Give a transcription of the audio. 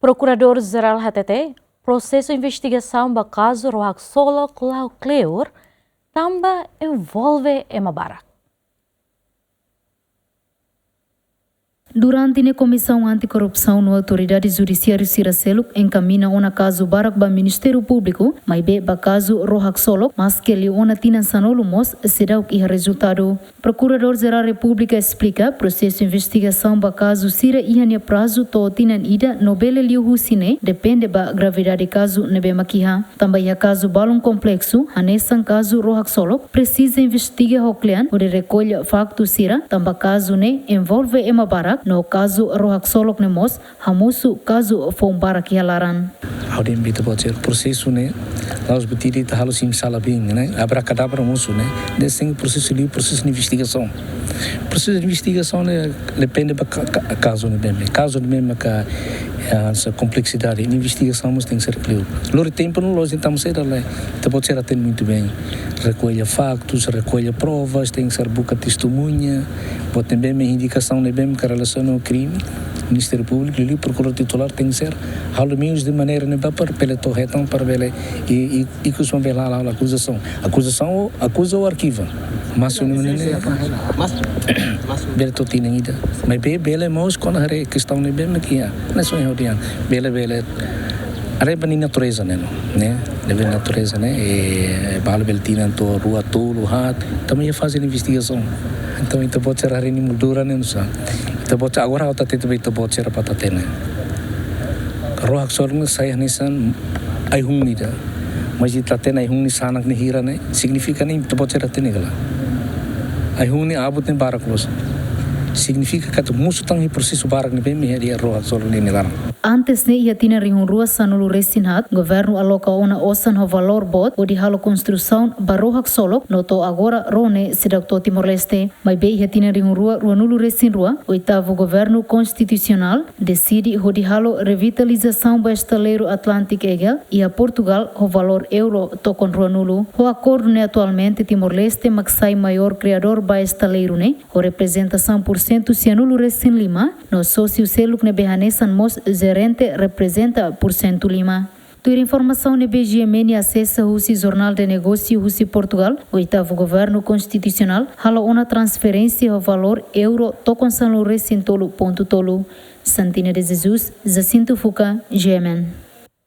Prokurador Jeral Hatete Prosesu Investigasaun Kazu Haksolok Kleur tanba Envolve Ema Barak. Durante a Comissão Anticorrupção na Autoridade Judiciária Siraseluk encaminha uma caso Barak para o Ministério Público, mas be ba caso Haksolok, mas que ele ona tinan sanolo mos será o que é resultado. Prokurador Jeral República explica processo de investigação ba caso sira ihania prazo to tinan ida nobele liu husine depende ba gravidade caso nebe makiha. Também a caso balão complexo, anesan caso Haksolok precisa investigar hoklean o de recolha facto sira, também caso ne Envolve Ema Barak no caso Haksolok nemos hamusu caso fom Barak halaran. Audem bita pode processo né nós betiri ta halu sim sala bem né abracadabra musu né desse processo de investigação né depende da caso né bem caso mesmo que essa complexidade de investigação mas tem que ser claro loro tempo não nós tentamos ser lá te pode ser até muito bem recolha factos recolha provas tem que ser boca testemunha pode também uma indicação né bem que relaciona ao crime Ministério Público e o procurador titular tem que ser ao menos de maneira né para pela torretão para ver e que os vão ver lá a acusação acusa o arquivo mas não bela totina ainda mas bela mos quando a questão né bem aqui não é só em bela a bem natureza né deve natureza né e bala beltina to rua tolo hat também fazem investigação então isso pode ser a moldura né não sabe itu pode agora o Hatete itu pode ser para Hatete né Haksolok saya nisan ai hung ni da mas di Hatete ai hung ni sanak ni hira né significa nem itu pode ser Hatete né gala ai hung ni abut ni Barak los significa que tu musu tang hi processo Barak ni bem me dia Haksolok ni negara. Antes ne ia tina rihun rua sanulu resinhat, governo aloca ona osan ho valor bot o di halo construção baro Haksolok noto agora rone sedakto Timor-Leste. Mas be ia tina rihun rua nulu resin rua, oitavo governo constitucional decide ho di halo revitalização ba estaleiro Atlântico Egel e a Portugal ho valor euro tokon rua nulu. Ho acordo ne atualmente Timor-Leste maksai maior criador ba estaleiro ne, ho representação por cento cianulu resin lima, no sócio seluk ne behanesan mos gerente representa por cento lima. Ter informação ne BGMN acessa o Jornal de Negócio Russi Portugal, oitavo governo constitucional, hala uma transferência ao valor euro tokon São Lourenço tolo. Santina de Jesus, Jacinto Fuca, GMN.